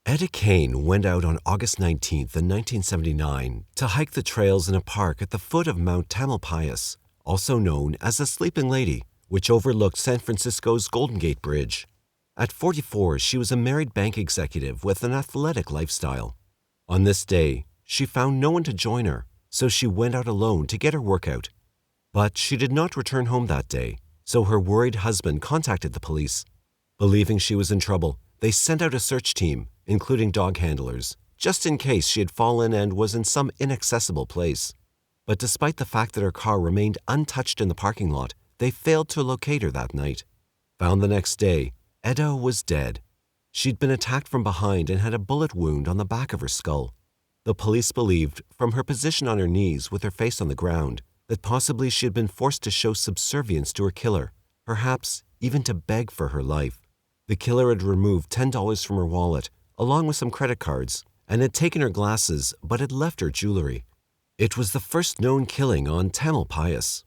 Etta Kane went out on August 19th in 1979 to hike the trails in a park at the foot of Mount Tamalpais, also known as the Sleeping Lady, which overlooked San Francisco's Golden Gate Bridge. At 44, she was a married bank executive with an athletic lifestyle. On this day, she found no one to join her, so she went out alone to get her workout. But she did not return home that day, so her worried husband contacted the police. Believing she was in trouble, they sent out a search team, including dog handlers, just in case she had fallen and was in some inaccessible place. But despite the fact that her car remained untouched in the parking lot, they failed to locate her that night. Found the next day, Etta was dead. She'd been attacked from behind and had a bullet wound on the back of her skull. The police believed, from her position on her knees with her face on the ground, that possibly she had been forced to show subservience to her killer, perhaps even to beg for her life. The killer had removed $10 from her wallet, along with some credit cards, and had taken her glasses but had left her jewelry. It was the first known killing on Tamalpais.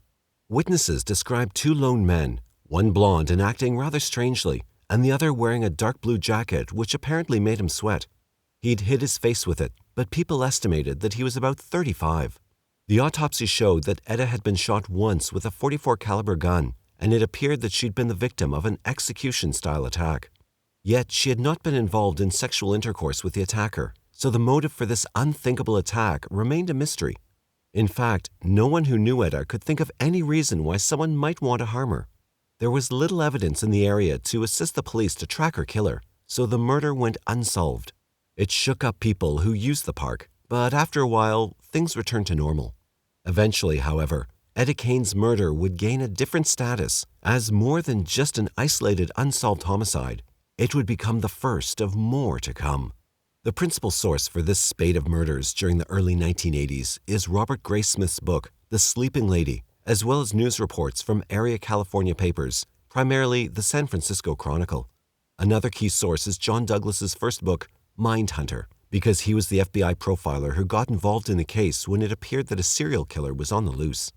Witnesses described two lone men, one blonde and acting rather strangely, and the other wearing a dark blue jacket which apparently made him sweat. He'd hid his face with it, but people estimated that he was about 35. The autopsy showed that Etta had been shot once with a .44 caliber gun, and it appeared that she'd been the victim of an execution-style attack. Yet she had not been involved in sexual intercourse with the attacker, so the motive for this unthinkable attack remained a mystery. In fact, no one who knew Etta could think of any reason why someone might want to harm her. There was little evidence in the area to assist the police to track her killer, so the murder went unsolved. It shook up people who used the park, but after a while, things returned to normal. Eventually, however, Etta Kane's murder would gain a different status as more than just an isolated unsolved homicide. It would become the first of more to come. The principal source for this spate of murders during the early 1980s is Robert Graysmith's book, The Sleeping Lady, as well as news reports from area California papers, primarily the San Francisco Chronicle. Another key source is John Douglas's first book, Mindhunter, because he was the FBI profiler who got involved in the case when it appeared that a serial killer was on the loose.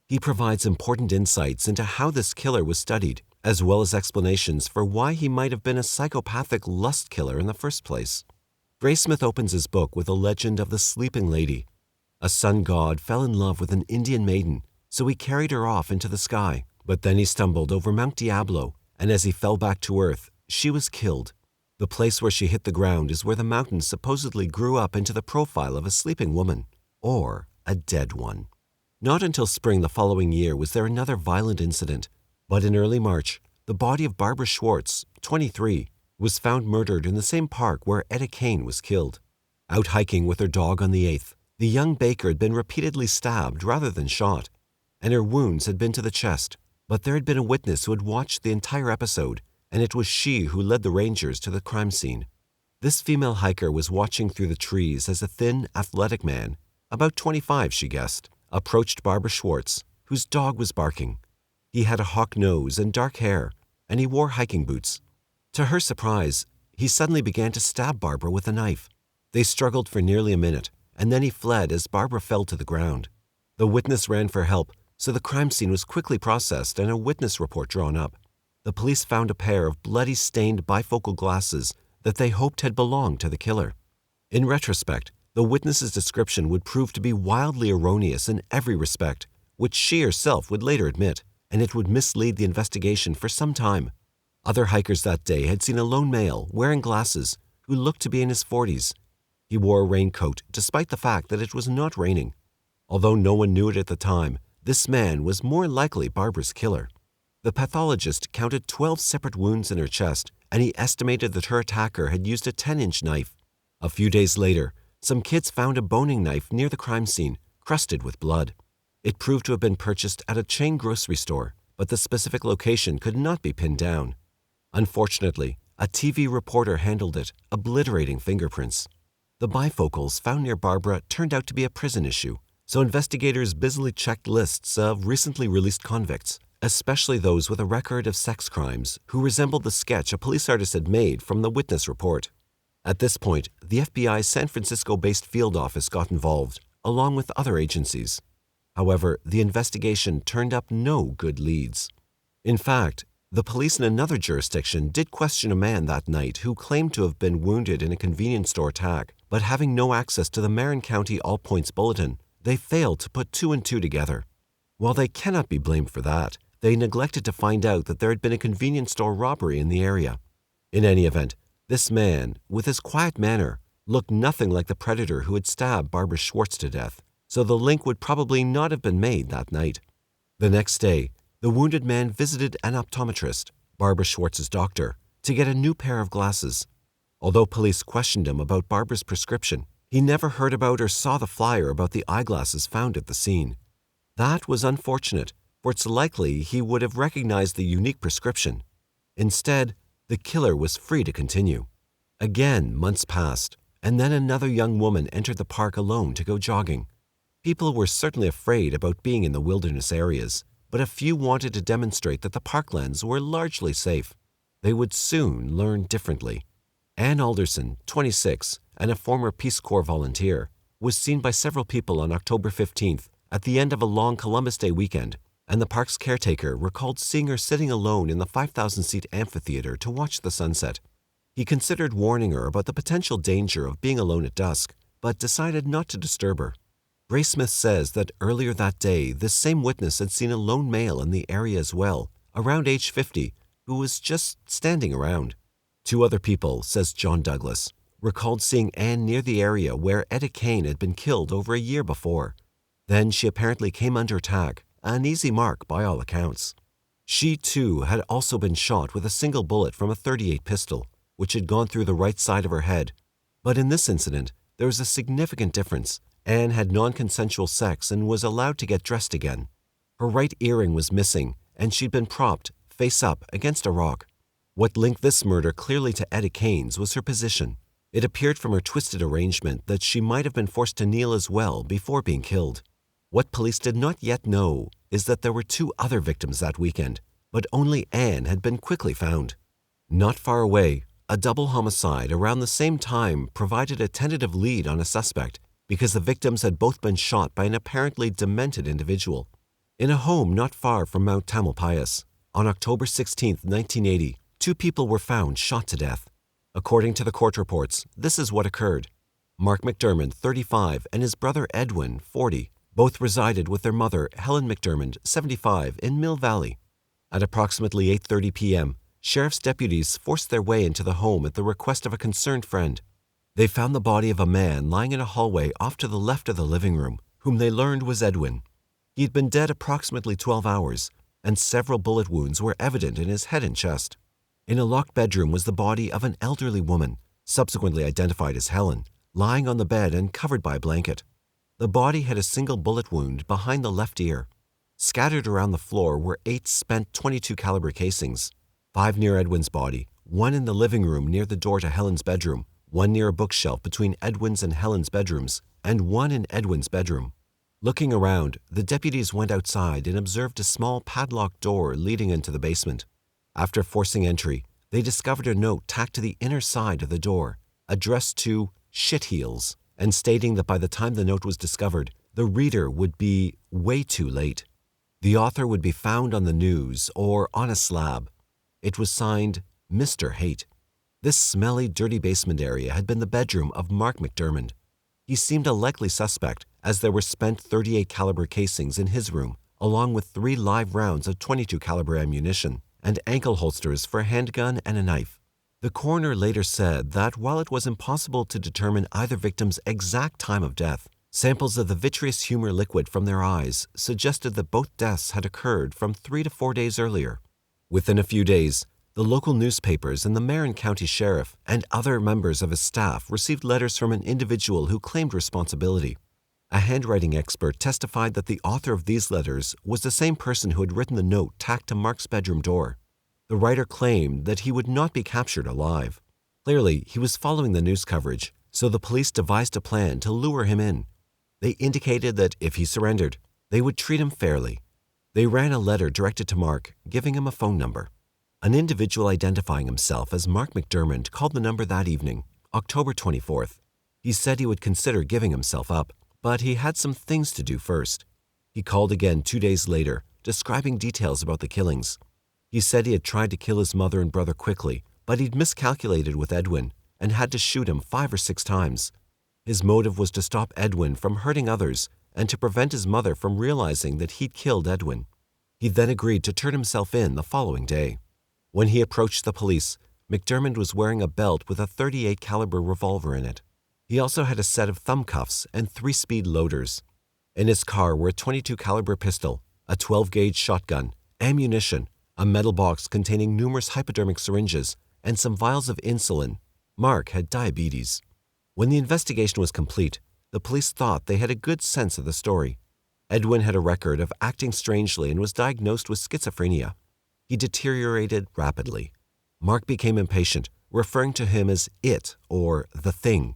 He provides important insights into how this killer was studied, as well as explanations for why he might have been a psychopathic lust killer in the first place. Graysmith opens his book with a legend of the Sleeping Lady. A sun god fell in love with an Indian maiden, so he carried her off into the sky, but then he stumbled over Mount Diablo, and as he fell back to earth, she was killed. The place where she hit the ground is where the mountain supposedly grew up into the profile of a sleeping woman, or a dead one. Not until spring the following year was there another violent incident, but in early March, the body of Barbara Schwartz, 23, was found murdered in the same park where Etta Kane was killed. Out hiking with her dog on the 8th, the young baker had been repeatedly stabbed rather than shot, and her wounds had been to the chest, but there had been a witness who had watched the entire episode, and it was she who led the rangers to the crime scene. This female hiker was watching through the trees as a thin, athletic man, about 25 she guessed, approached Barbara Schwartz, whose dog was barking. He had a hawk nose and dark hair, and he wore hiking boots. To her surprise, he suddenly began to stab Barbara with a knife. They struggled for nearly a minute, and then he fled as Barbara fell to the ground. The witness ran for help, so the crime scene was quickly processed and a witness report drawn up. The police found a pair of bloody stained bifocal glasses that they hoped had belonged to the killer. In retrospect, the witness's description would prove to be wildly erroneous in every respect, which she herself would later admit, and it would mislead the investigation for some time. Other hikers that day had seen a lone male wearing glasses who looked to be in his 40s. He wore a raincoat despite the fact that it was not raining. Although no one knew it at the time, this man was more likely Barbara's killer. The pathologist counted 12 separate wounds in her chest, and he estimated that her attacker had used a 10-inch knife. A few days later, some kids found a boning knife near the crime scene, crusted with blood. It proved to have been purchased at a chain grocery store, but the specific location could not be pinned down. Unfortunately, a TV reporter handled it, obliterating fingerprints. The bifocals found near Barbara turned out to be a prison issue, so investigators busily checked lists of recently released convicts, especially those with a record of sex crimes who resembled the sketch a police artist had made from the witness report. At this point, the FBI's San Francisco-based field office got involved, along with other agencies. However, the investigation turned up no good leads. In fact, The police in another jurisdiction did question a man that night who claimed to have been wounded in a convenience store attack, but having no access to the Marin County All Points Bulletin, they failed to put two and two together. While they cannot be blamed for that, they neglected to find out that there had been a convenience store robbery in the area. In any event, this man, with his quiet manner, looked nothing like the predator who had stabbed Barbara Schwartz to death, so the link would probably not have been made that night. The next day, the wounded man visited an optometrist, Barbara Schwartz's doctor, to get a new pair of glasses. Although police questioned him about Barbara's prescription, he never heard about or saw the flyer about the eyeglasses found at the scene. That was unfortunate, for it's likely he would have recognized the unique prescription. Instead, the killer was free to continue. Again, months passed, and then another young woman entered the park alone to go jogging. People were certainly afraid about being in the wilderness areas, but a few wanted to demonstrate that the parklands were largely safe. They would soon learn differently. Ann Alderson, 26, and a former Peace Corps volunteer, was seen by several people on October 15th at the end of a long Columbus Day weekend, and the park's caretaker recalled seeing her sitting alone in the 5,000-seat amphitheater to watch the sunset. He considered warning her about the potential danger of being alone at dusk, but decided not to disturb her. Grace Smith says that earlier that day, this same witness had seen a lone male in the area as well, around age 50, who was just standing around. Two other people, says John Douglas, recalled seeing Ann near the area where Etta Kane had been killed over a year before. Then she apparently came under attack, an easy mark by all accounts. She, too, had also been shot with a single bullet from a .38 pistol, which had gone through the right side of her head. But in this incident, there was a significant difference. Ann had non-consensual sex and was allowed to get dressed again. Her right earring was missing, and she'd been propped, face up, against a rock. What linked this murder clearly to Etta Kane's was her position. It appeared from her twisted arrangement that she might have been forced to kneel as well before being killed. What police did not yet know is that there were two other victims that weekend, but only Ann had been quickly found. Not far away, a double homicide around the same time provided a tentative lead on a suspect, because the victims had both been shot by an apparently demented individual. In a home not far from Mount Tamalpais, on October 16, 1980, two people were found shot to death. According to the court reports, this is what occurred. Mark McDermott, 35, and his brother Edwin, 40, both resided with their mother, Helen McDermott, 75, in Mill Valley. At approximately 8:30 p.m., sheriff's deputies forced their way into the home at the request of a concerned friend. They found the body of a man lying in a hallway off to the left of the living room, whom they learned was Edwin. He had been dead approximately 12 hours, and several bullet wounds were evident in his head and chest. In a locked bedroom was the body of an elderly woman, subsequently identified as Helen, lying on the bed and covered by a blanket. The body had a single bullet wound behind the left ear. Scattered around the floor were 8 spent .22 caliber casings, 5 near Edwin's body, 1 in the living room near the door to Helen's bedroom, 1 near a bookshelf between Edwin's and Helen's bedrooms, and 1 in Edwin's bedroom. Looking around, the deputies went outside and observed a small padlocked door leading into the basement. After forcing entry, they discovered a note tacked to the inner side of the door, addressed to Shitheels, and stating that by the time the note was discovered, the reader would be way too late. The author would be found on the news or on a slab. It was signed Mr. Hate. This smelly, dirty basement area had been the bedroom of Mark McDermott. He seemed a likely suspect, as there were spent .38 caliber casings in his room, along with 3 live rounds of .22 caliber ammunition, and ankle holsters for a handgun and a knife. The coroner later said that while it was impossible to determine either victim's exact time of death, samples of the vitreous humor liquid from their eyes suggested that both deaths had occurred from 3 to 4 days earlier. Within a few days, the local newspapers and the Marin County Sheriff and other members of his staff received letters from an individual who claimed responsibility. A handwriting expert testified that the author of these letters was the same person who had written the note tacked to Mark's bedroom door. The writer claimed that he would not be captured alive. Clearly, he was following the news coverage, so the police devised a plan to lure him in. They indicated that if he surrendered, they would treat him fairly. They ran a letter directed to Mark, giving him a phone number. An individual identifying himself as Mark McDermott called the number that evening, October 24th. He said he would consider giving himself up, but he had some things to do first. He called again 2 days later, describing details about the killings. He said he had tried to kill his mother and brother quickly, but he'd miscalculated with Edwin and had to shoot him 5 or 6 times. His motive was to stop Edwin from hurting others and to prevent his mother from realizing that he'd killed Edwin. He then agreed to turn himself in the following day. When he approached the police, McDermott was wearing a belt with a .38 caliber revolver in it. He also had a set of thumb cuffs and 3-speed loaders. In his car were a .22 caliber pistol, a 12-gauge shotgun, ammunition, a metal box containing numerous hypodermic syringes, and some vials of insulin. Mark had diabetes. When the investigation was complete, the police thought they had a good sense of the story. Edwin had a record of acting strangely and was diagnosed with schizophrenia. He deteriorated rapidly. Mark became impatient, referring to him as it or the thing.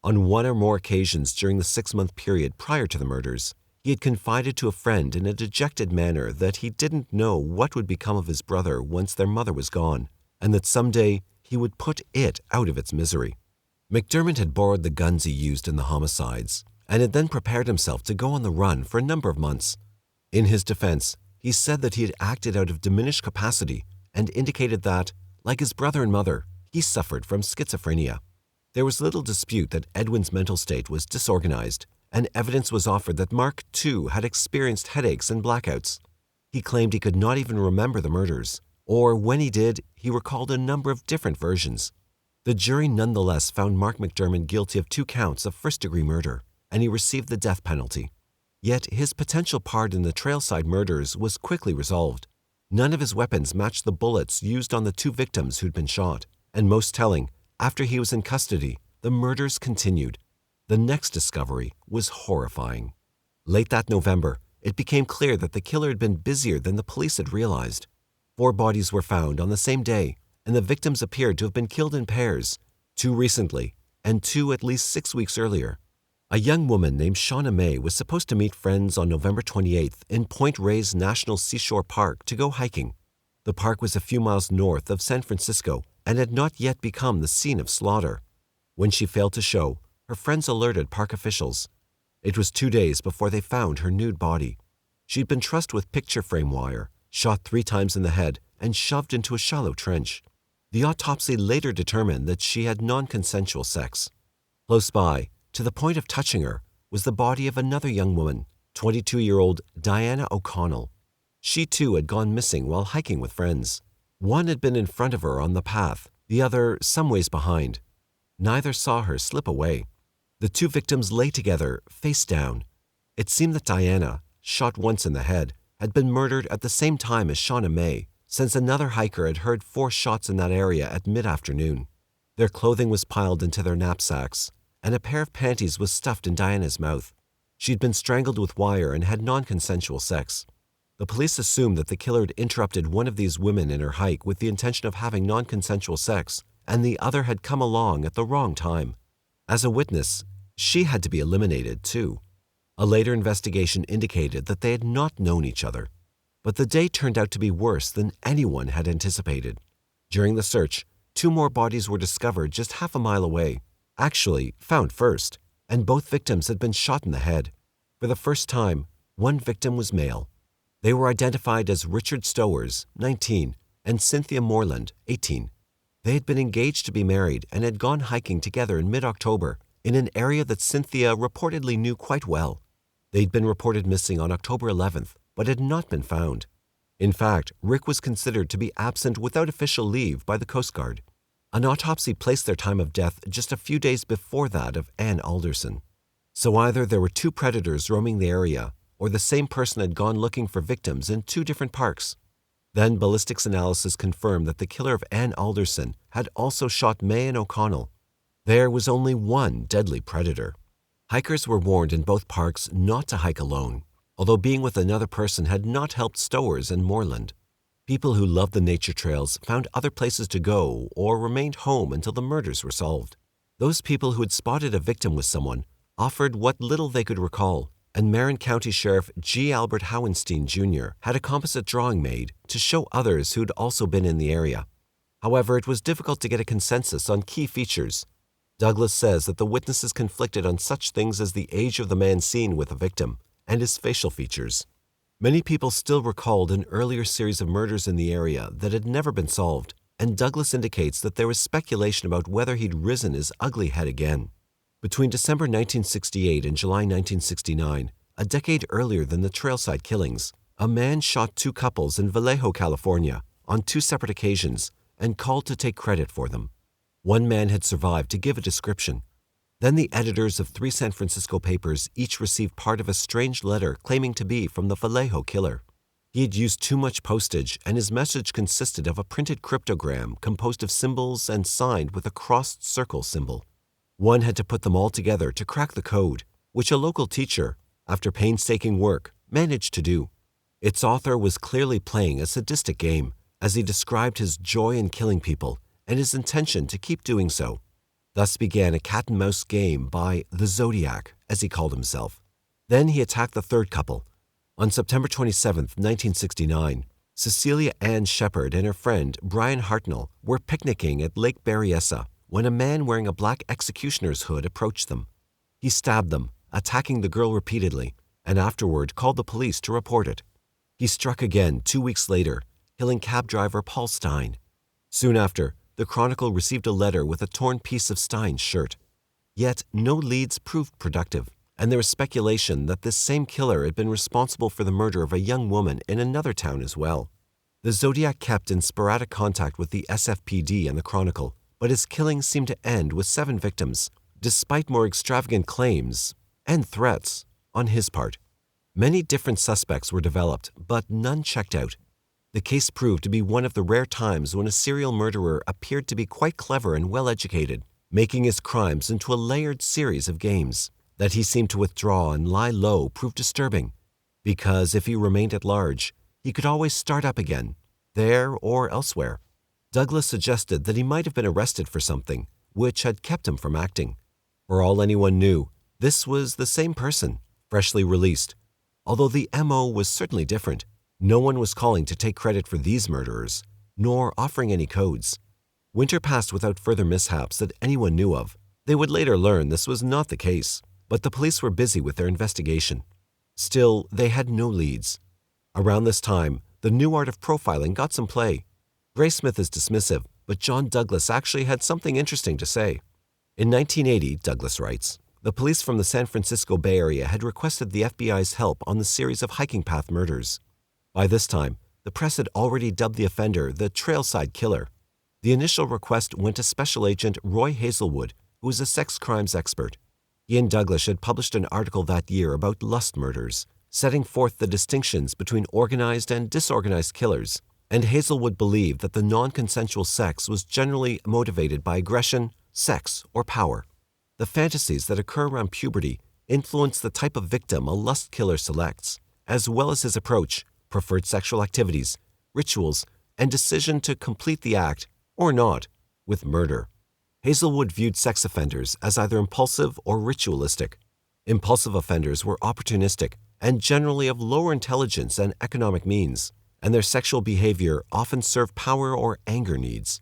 On 1 or more occasions during the 6-month period prior to the murders, he had confided to a friend in a dejected manner that he didn't know what would become of his brother once their mother was gone, and that someday he would put it out of its misery. McDermott had borrowed the guns he used in the homicides and had then prepared himself to go on the run for a number of months. In his defense, he said that he had acted out of diminished capacity and indicated that, like his brother and mother, he suffered from schizophrenia. There was little dispute that Edwin's mental state was disorganized, and evidence was offered that Mark, too, had experienced headaches and blackouts. He claimed he could not even remember the murders, or when he did, he recalled a number of different versions. The jury nonetheless found Mark McDermott guilty of 2 counts of first-degree murder, and he received the death penalty. Yet his potential part in the Trailside murders was quickly resolved. None of his weapons matched the bullets used on the 2 victims who'd been shot, and most telling, after he was in custody, the murders continued. The next discovery was horrifying. Late that November, it became clear that the killer had been busier than the police had realized. 4 bodies were found on the same day, and the victims appeared to have been killed in pairs, 2 recently and 2 at least 6 weeks earlier. A young woman named Shauna May was supposed to meet friends on November 28th in Point Reyes National Seashore Park to go hiking. The park was a few miles north of San Francisco and had not yet become the scene of slaughter. When she failed to show, her friends alerted park officials. It was 2 days before they found her nude body. She'd been trussed with picture frame wire, shot 3 times in the head, and shoved into a shallow trench. The autopsy later determined that she had non-consensual sex. Close by, to the point of touching her, was the body of another young woman, 22-year-old Diana O'Connell. She too had gone missing while hiking with friends. One had been in front of her on the path, the other some ways behind. Neither saw her slip away. The 2 victims lay together, face down. It seemed that Diana, shot once in the head, had been murdered at the same time as Shauna May, since another hiker had heard 4 shots in that area at mid-afternoon. Their clothing was piled into their knapsacks, and a pair of panties was stuffed in Diana's mouth. She'd been strangled with wire and had non-consensual sex. The police assumed that the killer had interrupted one of these women in her hike with the intention of having non-consensual sex, and the other had come along at the wrong time. As a witness, she had to be eliminated too. A later investigation indicated that they had not known each other. But the day turned out to be worse than anyone had anticipated. During the search, 2 more bodies were discovered just half a mile away. Actually, found first, and both victims had been shot in the head. For the first time, one victim was male. They were identified as Richard Stowers, 19, and Cynthia Moreland, 18. They had been engaged to be married and had gone hiking together in mid-October in an area that Cynthia reportedly knew quite well. They'd been reported missing on October 11th, but had not been found. In fact, Rick was considered to be absent without official leave by the Coast Guard. An autopsy placed their time of death just a few days before that of Ann Alderson. So either there were 2 predators roaming the area, or the same person had gone looking for victims in 2 different parks. Then ballistics analysis confirmed that the killer of Ann Alderson had also shot May and O'Connell. There was only one deadly predator. Hikers were warned in both parks not to hike alone, although being with another person had not helped Stowers and Moreland. People who loved the nature trails found other places to go or remained home until the murders were solved. Those people who had spotted a victim with someone offered what little they could recall, and Marin County Sheriff G. Albert Howenstein Jr. had a composite drawing made to show others who'd also been in the area. However, it was difficult to get a consensus on key features. Douglas says that the witnesses conflicted on such things as the age of the man seen with the victim and his facial features. Many people still recalled an earlier series of murders in the area that had never been solved, and Douglas indicates that there was speculation about whether he'd risen his ugly head again. Between December 1968 and July 1969, a decade earlier than the Trailside killings, a man shot two couples in Vallejo, California, on two separate occasions and called to take credit for them. One man had survived to give a description. Then the editors of 3 San Francisco papers each received part of a strange letter claiming to be from the Vallejo killer. He had used too much postage, and his message consisted of a printed cryptogram composed of symbols and signed with a crossed circle symbol. One had to put them all together to crack the code, which a local teacher, after painstaking work, managed to do. Its author was clearly playing a sadistic game, as he described his joy in killing people and his intention to keep doing so. Thus began a cat-and-mouse game by the Zodiac, as he called himself. Then he attacked the third couple. On September 27, 1969, Cecilia Ann Shepard and her friend Brian Hartnell were picnicking at Lake Berryessa when a man wearing a black executioner's hood approached them. He stabbed them, attacking the girl repeatedly, and afterward called the police to report it. He struck again 2 weeks later, killing cab driver Paul Stein. Soon after, the Chronicle received a letter with a torn piece of Stein's shirt. Yet no leads proved productive, and there was speculation that this same killer had been responsible for the murder of a young woman in another town as well. The Zodiac kept in sporadic contact with the SFPD and the Chronicle, but his killings seemed to end with 7 victims, despite more extravagant claims and threats on his part. Many different suspects were developed, but none checked out. The case proved to be one of the rare times when a serial murderer appeared to be quite clever and well-educated, making his crimes into a layered series of games. That he seemed to withdraw and lie low proved disturbing, because if he remained at large, he could always start up again, there or elsewhere. Douglas suggested that he might have been arrested for something, which had kept him from acting. For all anyone knew, this was the same person, freshly released. Although the MO was certainly different, no one was calling to take credit for these murderers, nor offering any codes. Winter passed without further mishaps that anyone knew of. They would later learn this was not the case, but the police were busy with their investigation. Still, they had no leads. Around this time, the new art of profiling got some play. Graysmith is dismissive, but John Douglas actually had something interesting to say. In 1980, Douglas writes, the police from the San Francisco Bay Area had requested the FBI's help on the series of hiking path murders. By this time, the press had already dubbed the offender the Trailside Killer. The initial request went to Special Agent Roy Hazelwood, who was a sex crimes expert. He and Douglas had published an article that year about lust murders, setting forth the distinctions between organized and disorganized killers, and Hazelwood believed that the non-consensual sex was generally motivated by aggression, sex, or power. The fantasies that occur around puberty influence the type of victim a lust killer selects, as well as his approach, preferred sexual activities, rituals, and decision to complete the act, or not, with murder. Hazelwood viewed sex offenders as either impulsive or ritualistic. Impulsive offenders were opportunistic and generally of lower intelligence and economic means, and their sexual behavior often served power or anger needs.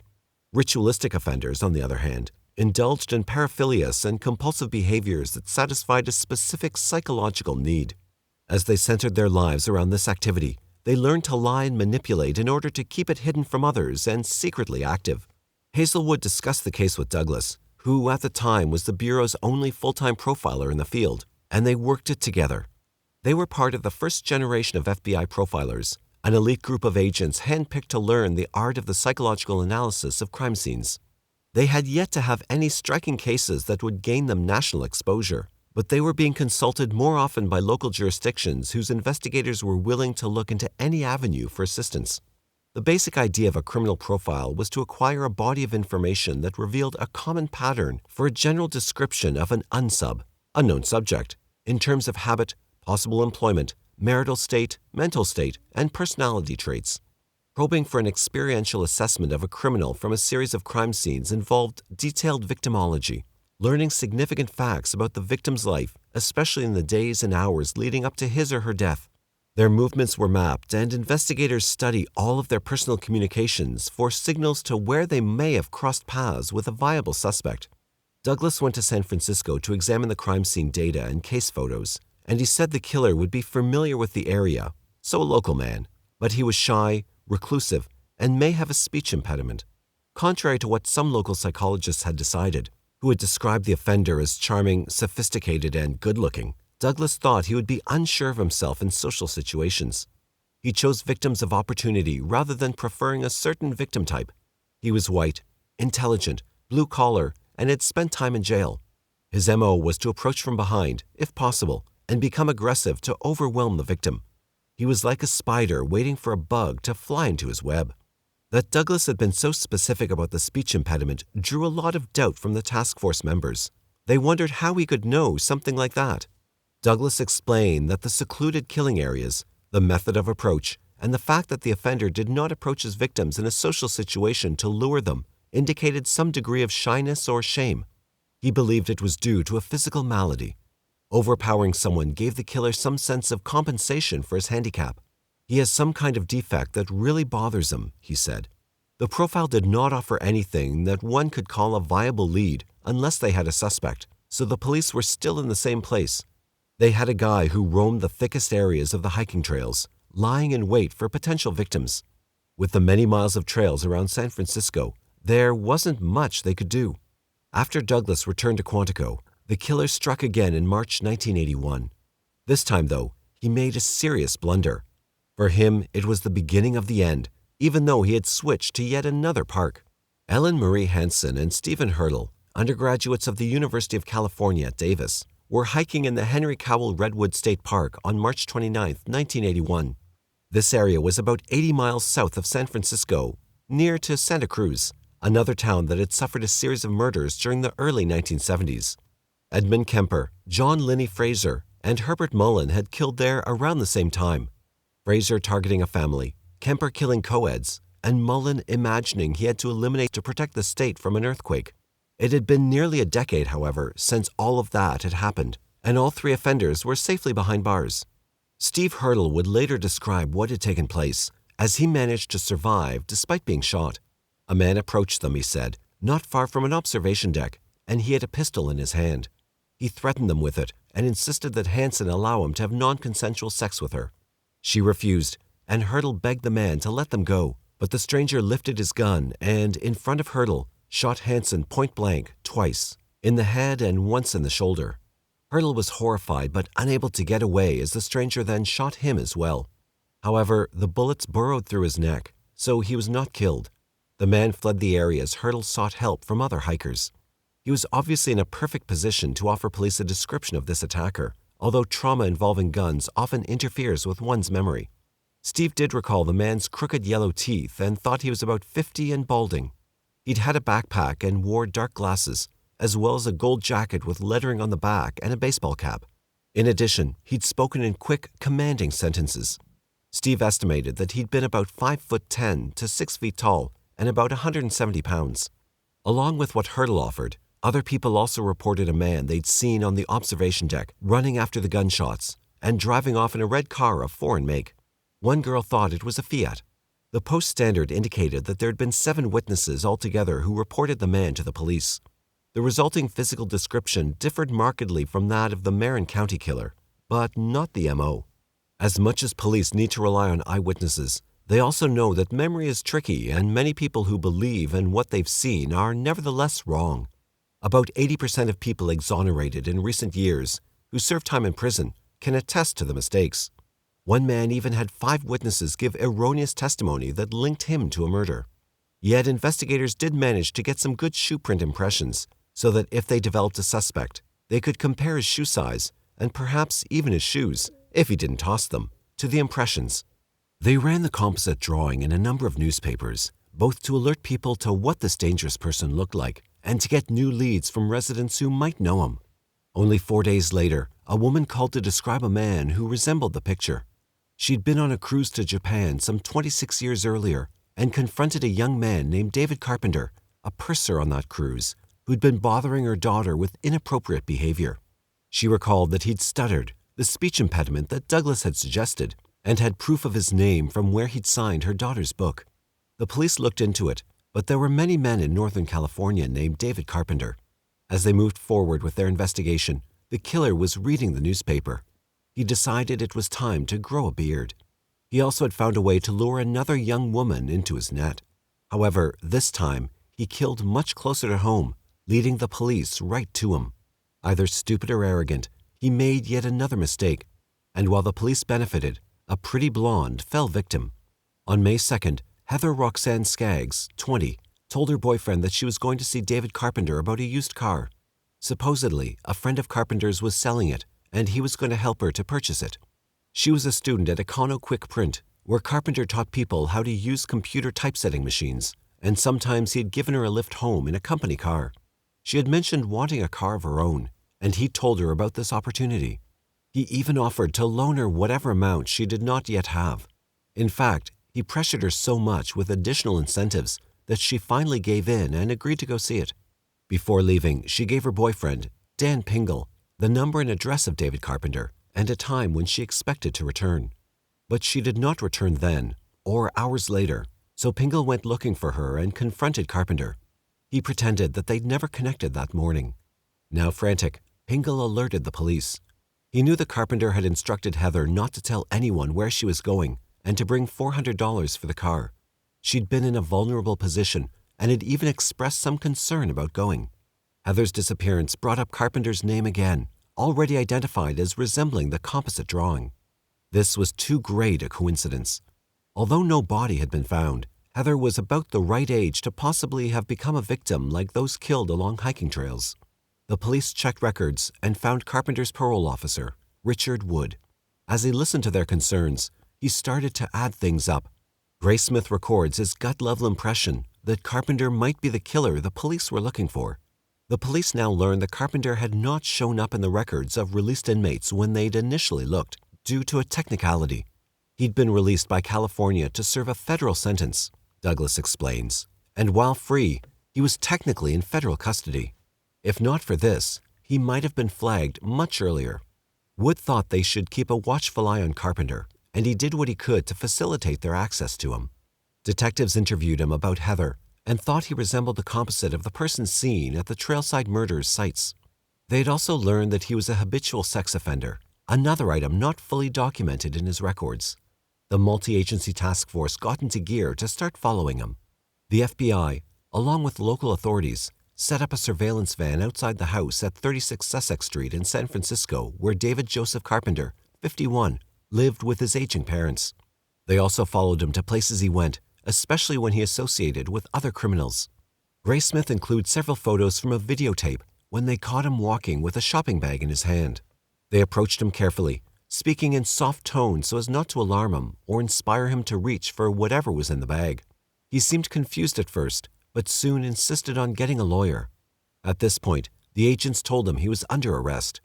Ritualistic offenders, on the other hand, indulged in paraphilias and compulsive behaviors that satisfied a specific psychological need. As they centered their lives around this activity, they learned to lie and manipulate in order to keep it hidden from others and secretly active. Hazelwood discussed the case with Douglas, who at the time was the Bureau's only full-time profiler in the field, and they worked it together. They were part of the first generation of FBI profilers, an elite group of agents handpicked to learn the art of the psychological analysis of crime scenes. They had yet to have any striking cases that would gain them national exposure, but they were being consulted more often by local jurisdictions whose investigators were willing to look into any avenue for assistance. The basic idea of a criminal profile was to acquire a body of information that revealed a common pattern for a general description of an unknown subject, in terms of habit, possible employment, marital state, mental state, and personality traits. Probing for an experiential assessment of a criminal from a series of crime scenes involved detailed victimology, learning significant facts about the victim's life, especially in the days and hours leading up to his or her death. Their movements were mapped, and investigators study all of their personal communications for signals to where they may have crossed paths with a viable suspect. Douglas went to San Francisco to examine the crime scene data and case photos, and he said the killer would be familiar with the area, so a local man, but he was shy, reclusive, and may have a speech impediment. Contrary to what some local psychologists had decided, who had described the offender as charming, sophisticated, and good-looking, Douglas thought he would be unsure of himself in social situations. He chose victims of opportunity rather than preferring a certain victim type. He was white, intelligent, blue-collar, and had spent time in jail. His MO was to approach from behind, if possible, and become aggressive to overwhelm the victim. He was like a spider waiting for a bug to fly into his web. That Douglas had been so specific about the speech impediment drew a lot of doubt from the task force members. They wondered how he could know something like that. Douglas explained that the secluded killing areas, the method of approach, and the fact that the offender did not approach his victims in a social situation to lure them indicated some degree of shyness or shame. He believed it was due to a physical malady. Overpowering someone gave the killer some sense of compensation for his handicap. He has some kind of defect that really bothers him, he said. The profile did not offer anything that one could call a viable lead unless they had a suspect, so the police were still in the same place. They had a guy who roamed the thickest areas of the hiking trails, lying in wait for potential victims. With the many miles of trails around San Francisco, there wasn't much they could do. After Douglas returned to Quantico, the killer struck again in March 1981. This time, though, he made a serious blunder. For him, it was the beginning of the end, even though he had switched to yet another park. Ellen Marie Hansen and Stephen Hurdle, undergraduates of the University of California at Davis, were hiking in the Henry Cowell Redwood State Park on March 29, 1981. This area was about 80 miles south of San Francisco, near to Santa Cruz, another town that had suffered a series of murders during the early 1970s. Edmund Kemper, John Linney Fraser, and Herbert Mullen had killed there around the same time. Fraser targeting a family, Kemper killing co-eds, and Mullen imagining he had to eliminate to protect the state from an earthquake. It had been nearly a decade, however, since all of that had happened, and all three offenders were safely behind bars. Steve Hurdle would later describe what had taken place, as he managed to survive despite being shot. A man approached them, he said, not far from an observation deck, and he had a pistol in his hand. He threatened them with it and insisted that Hansen allow him to have non-consensual sex with her. She refused, and Hurdle begged the man to let them go, but the stranger lifted his gun and, in front of Hurdle, shot Hansen point-blank twice, in the head and once in the shoulder. Hurdle was horrified but unable to get away as the stranger then shot him as well. However, the bullets burrowed through his neck, so he was not killed. The man fled the area as Hurdle sought help from other hikers. He was obviously in a perfect position to offer police a description of this attacker, although trauma involving guns often interferes with one's memory. Steve did recall the man's crooked yellow teeth and thought he was about 50 and balding. He'd had a backpack and wore dark glasses, as well as a gold jacket with lettering on the back and a baseball cap. In addition, he'd spoken in quick, commanding sentences. Steve estimated that he'd been about 5'10" to 6 feet tall and about 170 pounds. Along with what Hurdle offered, other people also reported a man they'd seen on the observation deck running after the gunshots and driving off in a red car of foreign make. One girl thought it was a Fiat. The Post-Standard indicated that there had been 7 witnesses altogether who reported the man to the police. The resulting physical description differed markedly from that of the Marin County killer, but not the MO. As much as police need to rely on eyewitnesses, they also know that memory is tricky and many people who believe in what they've seen are nevertheless wrong. About 80% of people exonerated in recent years who served time in prison can attest to the mistakes. One man even had 5 witnesses give erroneous testimony that linked him to a murder. Yet investigators did manage to get some good shoe print impressions so that if they developed a suspect, they could compare his shoe size and perhaps even his shoes, if he didn't toss them, to the impressions. They ran the composite drawing in a number of newspapers, both to alert people to what this dangerous person looked like and to get new leads from residents who might know him. Only 4 days later, a woman called to describe a man who resembled the picture. She'd been on a cruise to Japan some 26 years earlier and confronted a young man named David Carpenter, a purser on that cruise, who'd been bothering her daughter with inappropriate behavior. She recalled that he'd stuttered, the speech impediment that Douglas had suggested, and had proof of his name from where he'd signed her daughter's book. The police looked into it, but there were many men in Northern California named David Carpenter. As they moved forward with their investigation, the killer was reading the newspaper. He decided it was time to grow a beard. He also had found a way to lure another young woman into his net. However, this time, he killed much closer to home, leading the police right to him. Either stupid or arrogant, he made yet another mistake, and while the police benefited, a pretty blonde fell victim. On May 2nd, Heather Roxanne Skaggs, 20, told her boyfriend that she was going to see David Carpenter about a used car. Supposedly, a friend of Carpenter's was selling it, and he was going to help her to purchase it. She was a student at Econo Quick Print, where Carpenter taught people how to use computer typesetting machines, and sometimes he had given her a lift home in a company car. She had mentioned wanting a car of her own, and he told her about this opportunity. He even offered to loan her whatever amount she did not yet have. In fact, he pressured her so much with additional incentives that she finally gave in and agreed to go see it. Before leaving, she gave her boyfriend, Dan Pingle, the number and address of David Carpenter and a time when she expected to return. But she did not return then, or hours later, so Pingle went looking for her and confronted Carpenter. He pretended that they'd never connected that morning. Now frantic, Pingle alerted the police. He knew that Carpenter had instructed Heather not to tell anyone where she was going and to bring $400 for the car. She'd been in a vulnerable position and had even expressed some concern about going. Heather's disappearance brought up Carpenter's name again, already identified as resembling the composite drawing. This was too great a coincidence. Although no body had been found, Heather was about the right age to possibly have become a victim like those killed along hiking trails. The police checked records and found Carpenter's parole officer, Richard Wood. As he listened to their concerns, he started to add things up. Graysmith records his gut-level impression that Carpenter might be the killer the police were looking for. The police now learned that Carpenter had not shown up in the records of released inmates when they'd initially looked, due to a technicality. He'd been released by California to serve a federal sentence, Douglas explains, and while free, he was technically in federal custody. If not for this, he might have been flagged much earlier. Wood thought they should keep a watchful eye on Carpenter, and he did what he could to facilitate their access to him. Detectives interviewed him about Heather and thought he resembled the composite of the person seen at the Trailside Murders sites. They had also learned that he was a habitual sex offender, another item not fully documented in his records. The multi-agency task force got into gear to start following him. The FBI, along with local authorities, set up a surveillance van outside the house at 36 Sussex Street in San Francisco where David Joseph Carpenter, 51, lived with his aging parents. They also followed him to places he went, especially when he associated with other criminals. Graysmith includes several photos from a videotape when they caught him walking with a shopping bag in his hand. They approached him carefully, speaking in soft tones so as not to alarm him or inspire him to reach for whatever was in the bag. He seemed confused at first, but soon insisted on getting a lawyer. At this point, the agents told him he was under arrest.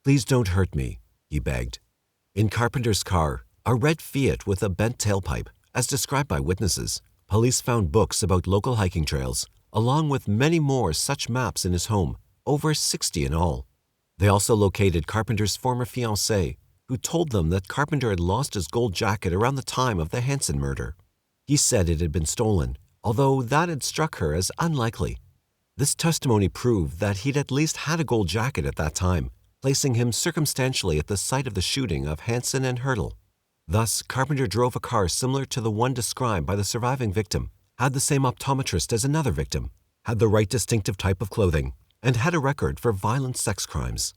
"Please don't hurt me," he begged. In Carpenter's car, a red Fiat with a bent tailpipe, as described by witnesses, police found books about local hiking trails, along with many more such maps in his home, over 60 in all. They also located Carpenter's former fiancée, who told them that Carpenter had lost his gold jacket around the time of the Hanson murder. He said it had been stolen, although that had struck her as unlikely. This testimony proved that he'd at least had a gold jacket at that time, placing him circumstantially at the site of the shooting of Hanson and Hurdle. Thus, Carpenter drove a car similar to the one described by the surviving victim, had the same optometrist as another victim, had the right distinctive type of clothing, and had a record for violent sex crimes.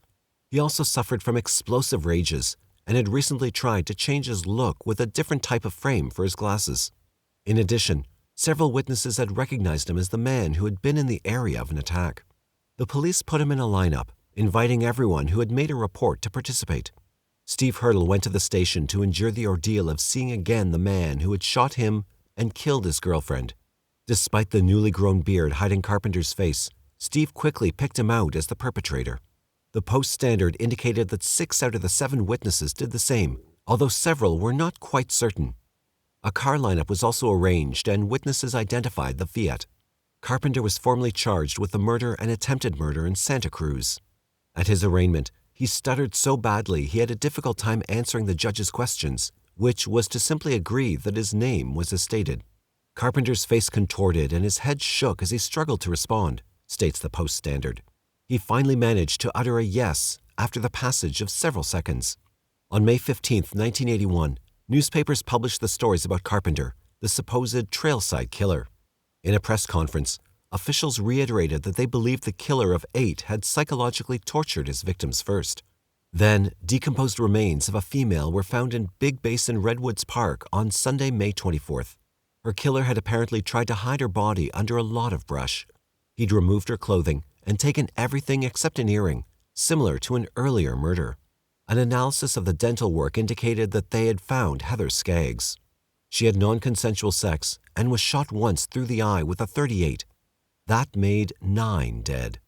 He also suffered from explosive rages and had recently tried to change his look with a different type of frame for his glasses. In addition, several witnesses had recognized him as the man who had been in the area of an attack. The police put him in a lineup, inviting everyone who had made a report to participate. Steve Hurdle went to the station to endure the ordeal of seeing again the man who had shot him and killed his girlfriend. Despite the newly grown beard hiding Carpenter's face, Steve quickly picked him out as the perpetrator. The Post-Standard indicated that 6 out of the 7 witnesses did the same, although several were not quite certain. A car lineup was also arranged and witnesses identified the Fiat. Carpenter was formally charged with the murder and attempted murder in Santa Cruz. At his arraignment, he stuttered so badly he had a difficult time answering the judge's questions, which was to simply agree that his name was as stated. Carpenter's face contorted and his head shook as he struggled to respond, states the Post-Standard. He finally managed to utter a yes after the passage of several seconds. On May 15, 1981, newspapers published the stories about Carpenter, the supposed trailside killer. In a press conference, officials reiterated that they believed the killer of 8 had psychologically tortured his victims first. Then, decomposed remains of a female were found in Big Basin Redwoods Park on Sunday, May 24th. Her killer had apparently tried to hide her body under a lot of brush. He'd removed her clothing and taken everything except an earring, similar to an earlier murder. An analysis of the dental work indicated that they had found Heather Skaggs. She had non-consensual sex and was shot once through the eye with a .38. That made 9 dead.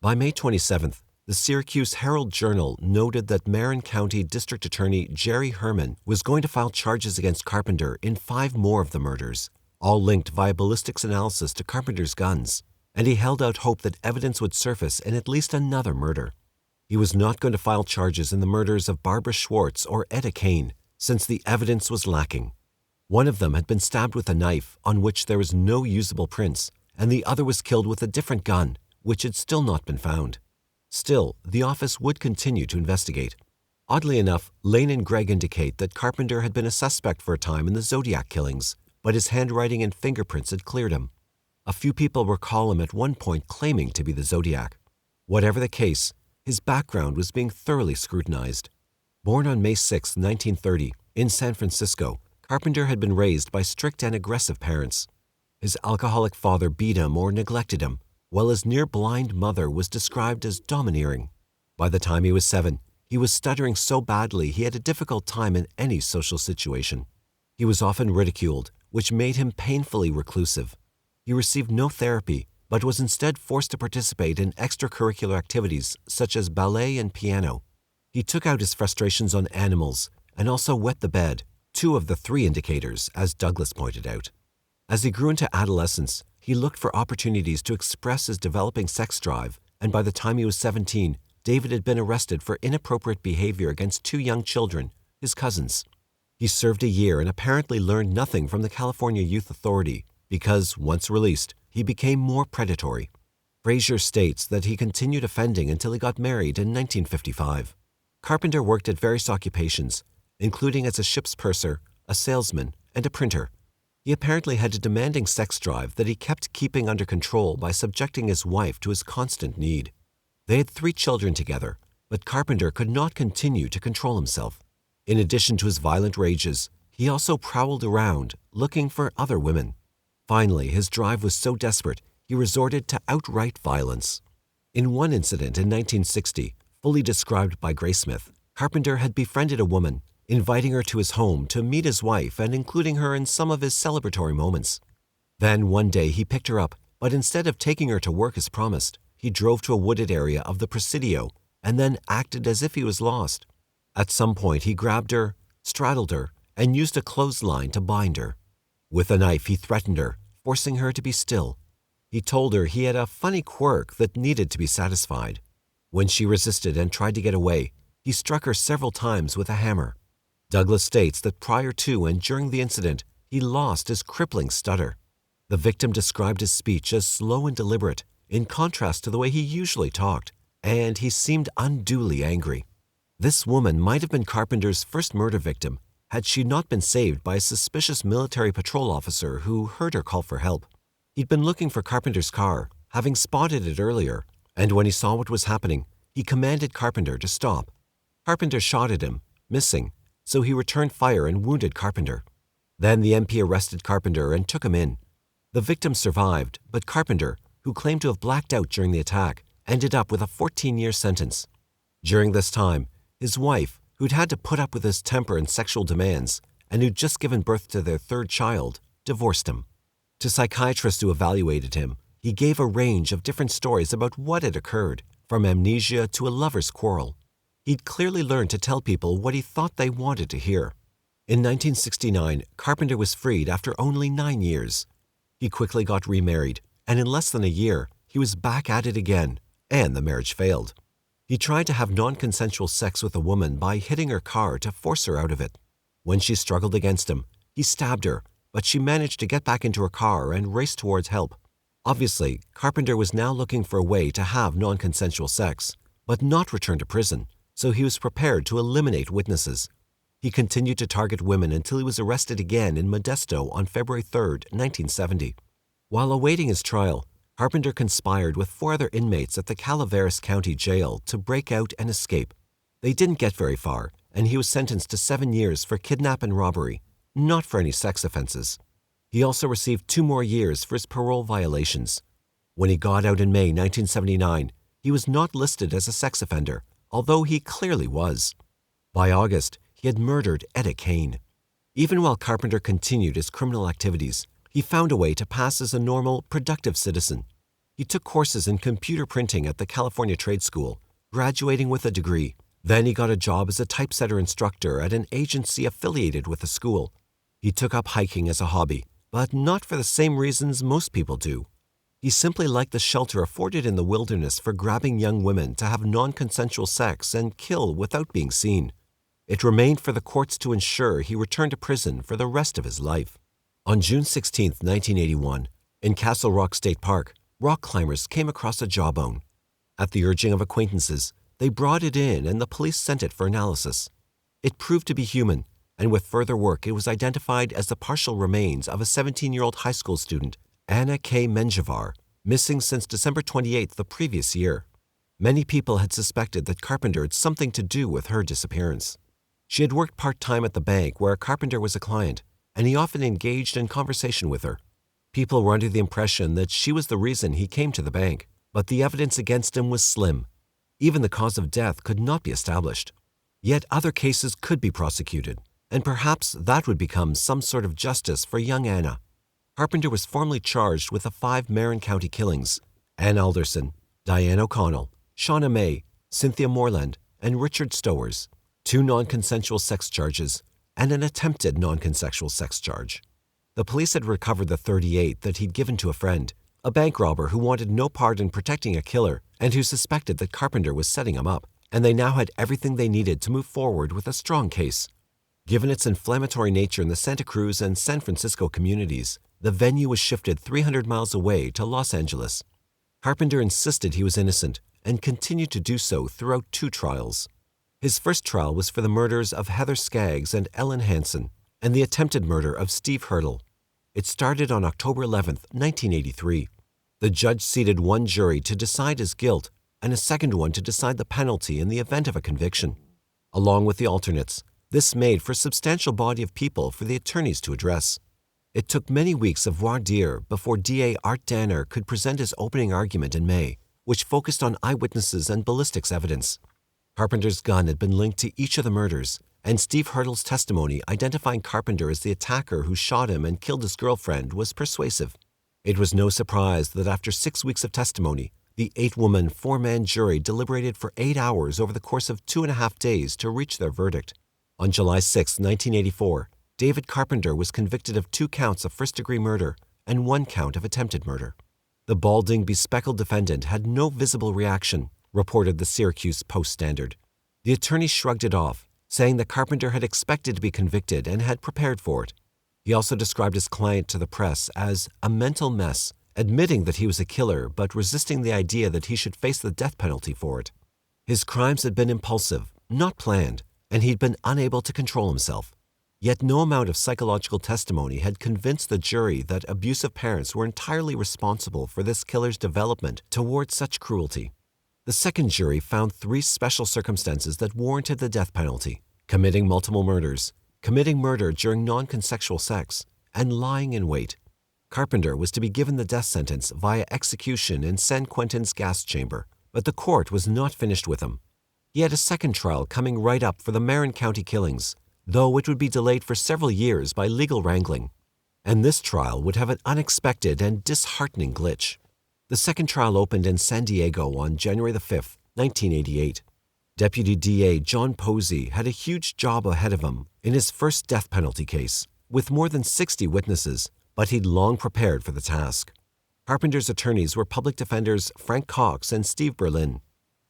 By May 27th, the Syracuse Herald-Journal noted that Marin County District Attorney Jerry Herman was going to file charges against Carpenter in 5 more of the murders, all linked via ballistics analysis to Carpenter's guns, and he held out hope that evidence would surface in at least another murder. He was not going to file charges in the murders of Barbara Schwartz or Etta Kane, since the evidence was lacking. One of them had been stabbed with a knife on which there was no usable prints, and the other was killed with a different gun, which had still not been found. Still, the office would continue to investigate. Oddly enough, Lane and Gregg indicate that Carpenter had been a suspect for a time in the Zodiac killings, but his handwriting and fingerprints had cleared him. A few people recall him at one point claiming to be the Zodiac. Whatever the case, his background was being thoroughly scrutinized. Born on May 6, 1930, in San Francisco, Carpenter had been raised by strict and aggressive parents. His alcoholic father beat him or neglected him, while his near-blind mother was described as domineering. By the time he was 7, he was stuttering so badly he had a difficult time in any social situation. He was often ridiculed, which made him painfully reclusive. He received no therapy, but was instead forced to participate in extracurricular activities such as ballet and piano. He took out his frustrations on animals and also wet the bed, 2 of the 3 indicators, as Douglas pointed out. As he grew into adolescence, he looked for opportunities to express his developing sex drive, and by the time he was 17, David had been arrested for inappropriate behavior against 2 young children, his cousins. He served a year and apparently learned nothing from the California Youth Authority because, once released, he became more predatory. Frazier states that he continued offending until he got married in 1955. Carpenter worked at various occupations, including as a ship's purser, a salesman, and a printer. He apparently had a demanding sex drive that he kept keeping under control by subjecting his wife to his constant need. They had 3 children together, but Carpenter could not continue to control himself. In addition to his violent rages, he also prowled around, looking for other women. Finally, his drive was so desperate, he resorted to outright violence. In one incident in 1960, fully described by Graysmith, Carpenter had befriended a woman, inviting her to his home to meet his wife and including her in some of his celebratory moments. Then one day he picked her up, but instead of taking her to work as promised, he drove to a wooded area of the Presidio and then acted as if he was lost. At some point he grabbed her, straddled her, and used a clothesline to bind her. With a knife he threatened her, forcing her to be still. He told her he had a funny quirk that needed to be satisfied. When she resisted and tried to get away, he struck her several times with a hammer. Douglas states that prior to and during the incident, he lost his crippling stutter. The victim described his speech as slow and deliberate, in contrast to the way he usually talked, and he seemed unduly angry. This woman might have been Carpenter's first murder victim had she not been saved by a suspicious military patrol officer who heard her call for help. He'd been looking for Carpenter's car, having spotted it earlier, and when he saw what was happening, he commanded Carpenter to stop. Carpenter shot at him, missing, so he returned fire and wounded Carpenter. Then the MP arrested Carpenter and took him in. The victim survived, but Carpenter, who claimed to have blacked out during the attack, ended up with a 14-year sentence. During this time, his wife, who'd had to put up with his temper and sexual demands, and who'd just given birth to their 3rd child, divorced him. To psychiatrists who evaluated him, he gave a range of different stories about what had occurred, from amnesia to a lover's quarrel. He'd clearly learned to tell people what he thought they wanted to hear. In 1969, Carpenter was freed after only 9 years. He quickly got remarried, and in less than a year, he was back at it again, and the marriage failed. He tried to have non-consensual sex with a woman by hitting her car to force her out of it. When she struggled against him, he stabbed her, but she managed to get back into her car and raced towards help. Obviously, Carpenter was now looking for a way to have non-consensual sex, but not return to prison, so he was prepared to eliminate witnesses. He continued to target women until he was arrested again in Modesto on February 3, 1970. While awaiting his trial, Carpenter conspired with 4 other inmates at the Calaveras County Jail to break out and escape. They didn't get very far, and he was sentenced to 7 years for kidnap and robbery, not for any sex offenses. He also received 2 more years for his parole violations. When he got out in May 1979, he was not listed as a sex offender, although he clearly was. By August, he had murdered Etta Kane. Even while Carpenter continued his criminal activities, he found a way to pass as a normal, productive citizen. He took courses in computer printing at the California Trade School, graduating with a degree. Then he got a job as a typesetter instructor at an agency affiliated with the school. He took up hiking as a hobby, but not for the same reasons most people do. He simply liked the shelter afforded in the wilderness for grabbing young women to have non-consensual sex and kill without being seen. It remained for the courts to ensure he returned to prison for the rest of his life. On June 16, 1981, in Castle Rock State Park, rock climbers came across a jawbone. At the urging of acquaintances, they brought it in and the police sent it for analysis. It proved to be human, and with further work it was identified as the partial remains of a 17-year-old high school student, Anna K. Menjivar, missing since December 28 the previous year. Many people had suspected that Carpenter had something to do with her disappearance. She had worked part-time at the bank where Carpenter was a client, and he often engaged in conversation with her. People were under the impression that she was the reason he came to the bank, but the evidence against him was slim. Even the cause of death could not be established. Yet other cases could be prosecuted, and perhaps that would become some sort of justice for young Anna. Carpenter was formally charged with the 5 Marin County killings: Ann Alderson, Diane O'Connell, Shauna May, Cynthia Moreland, and Richard Stowers, 2 non-consensual sex charges, and an attempted non-consensual sex charge. The police had recovered the .38 that he'd given to a friend, a bank robber who wanted no part in protecting a killer and who suspected that Carpenter was setting him up, and they now had everything they needed to move forward with a strong case. Given its inflammatory nature in the Santa Cruz and San Francisco communities, the venue was shifted 300 miles away to Los Angeles. Carpenter insisted he was innocent and continued to do so throughout 2 trials. His first trial was for the murders of Heather Skaggs and Ellen Hansen, and the attempted murder of Steve Hurdle. It started on October 11, 1983. The judge seated 1 jury to decide his guilt and a second one to decide the penalty in the event of a conviction. Along with the alternates, this made for a substantial body of people for the attorneys to address. It took many weeks of voir dire before DA Art Danner could present his opening argument in May, which focused on eyewitnesses and ballistics evidence. Carpenter's gun had been linked to each of the murders, and Steve Hurdle's testimony identifying Carpenter as the attacker who shot him and killed his girlfriend was persuasive. It was no surprise that after 6 weeks of testimony, the 8-woman, 4-man jury deliberated for 8 hours over the course of 2.5 days to reach their verdict. On July 6, 1984, David Carpenter was convicted of 2 counts of first-degree murder and 1 count of attempted murder. The balding, bespectacled defendant had no visible reaction, reported the Syracuse Post-Standard. The attorney shrugged it off, saying that Carpenter had expected to be convicted and had prepared for it. He also described his client to the press as a mental mess, admitting that he was a killer but resisting the idea that he should face the death penalty for it. His crimes had been impulsive, not planned, and he'd been unable to control himself. Yet no amount of psychological testimony had convinced the jury that abusive parents were entirely responsible for this killer's development towards such cruelty. The second jury found 3 special circumstances that warranted the death penalty: committing multiple murders, committing murder during non-consensual sex, and lying in wait. Carpenter was to be given the death sentence via execution in San Quentin's gas chamber, but the court was not finished with him. He had a second trial coming right up for the Marin County killings, though it would be delayed for several years by legal wrangling. And this trial would have an unexpected and disheartening glitch. The second trial opened in San Diego on January 5, 1988. Deputy DA John Posey had a huge job ahead of him in his first death penalty case, with more than 60 witnesses, but he'd long prepared for the task. Carpenter's attorneys were public defenders Frank Cox and Steve Berlin.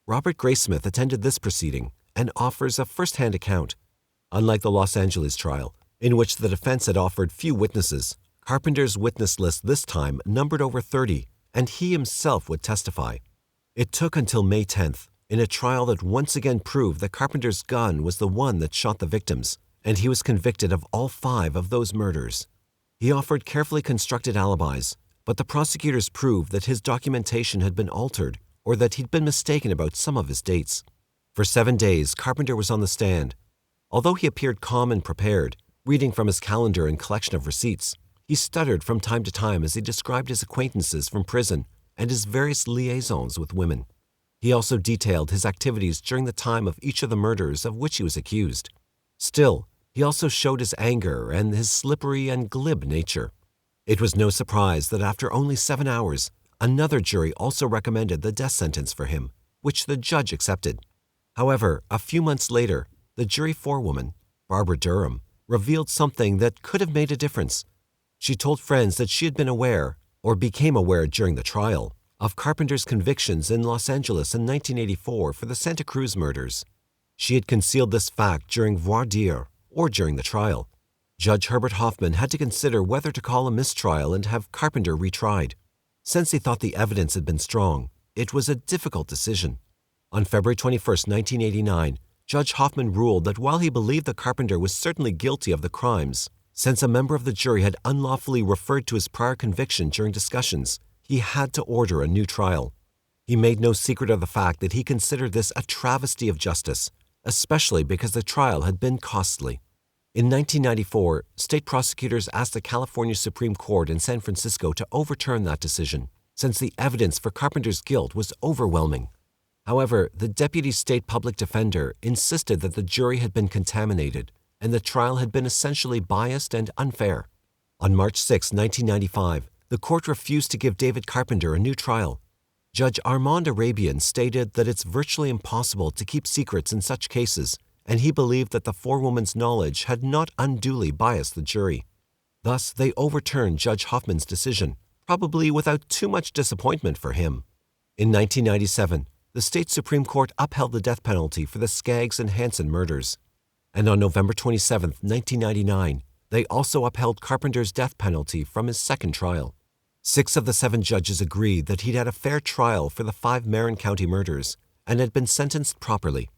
Robert Graysmith attended this proceeding and offers a first-hand account. Unlike the Los Angeles trial, in which the defense had offered few witnesses, Carpenter's witness list this time numbered over 30, and he himself would testify. It took until May 10th, in a trial that once again proved that Carpenter's gun was the one that shot the victims, and he was convicted of all 5 of those murders. He offered carefully constructed alibis, but the prosecutors proved that his documentation had been altered or that he'd been mistaken about some of his dates. For 7 days, Carpenter was on the stand. Although he appeared calm and prepared, reading from his calendar and collection of receipts, he stuttered from time to time as he described his acquaintances from prison and his various liaisons with women. He also detailed his activities during the time of each of the murders of which he was accused. Still, he also showed his anger and his slippery and glib nature. It was no surprise that after only 7 hours, another jury also recommended the death sentence for him, which the judge accepted. However, a few months later, the jury forewoman, Barbara Durham, revealed something that could have made a difference. She told friends that she had been aware, or became aware during the trial, of Carpenter's convictions in Los Angeles in 1984 for the Santa Cruz murders. She had concealed this fact during voir dire, or during the trial. Judge Herbert Hoffman had to consider whether to call a mistrial and have Carpenter retried. Since he thought the evidence had been strong, it was a difficult decision. On February 21, 1989, Judge Hoffman ruled that while he believed that Carpenter was certainly guilty of the crimes, since a member of the jury had unlawfully referred to his prior conviction during discussions, he had to order a new trial. He made no secret of the fact that he considered this a travesty of justice, especially because the trial had been costly. In 1994, state prosecutors asked the California Supreme Court in San Francisco to overturn that decision, since the evidence for Carpenter's guilt was overwhelming. However, the deputy state public defender insisted that the jury had been contaminated and the trial had been essentially biased and unfair. On March 6, 1995, the court refused to give David Carpenter a new trial. Judge Armand Arabian stated that it's virtually impossible to keep secrets in such cases, and he believed that the forewoman's knowledge had not unduly biased the jury. Thus, they overturned Judge Hoffman's decision, probably without too much disappointment for him. In 1997, the state Supreme Court upheld the death penalty for the Skaggs and Hansen murders. And on November 27, 1999, they also upheld Carpenter's death penalty from his second trial. 6 of the 7 judges agreed that he'd had a fair trial for the 5 Marin County murders and had been sentenced properly.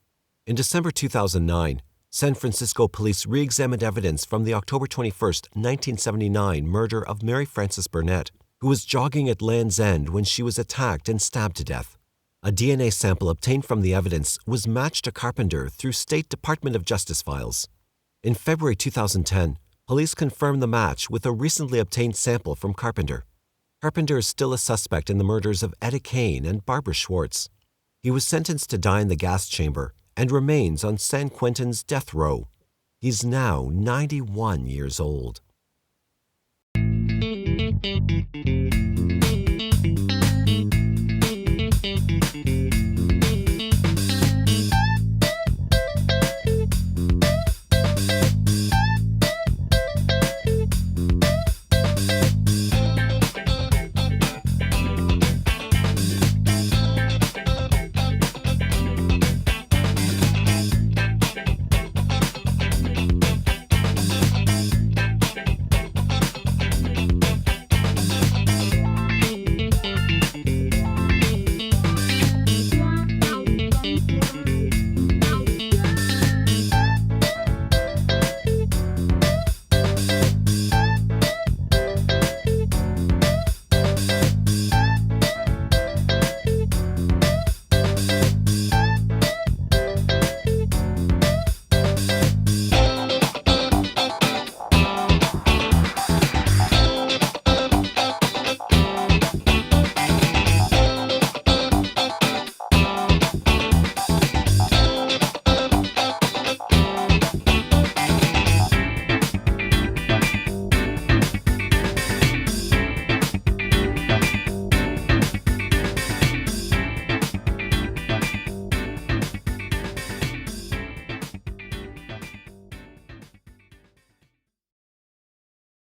In December 2009, San Francisco police re-examined evidence from the October 21, 1979 murder of Mary Frances Burnett, who was jogging at Land's End when she was attacked and stabbed to death. A DNA sample obtained from the evidence was matched to Carpenter through State Department of Justice files. In February 2010, police confirmed the match with a recently obtained sample from Carpenter. Carpenter is still a suspect in the murders of Etta Kane and Barbara Schwartz. He was sentenced to die in the gas chamber and remains on San Quentin's death row. He's now 91 years old.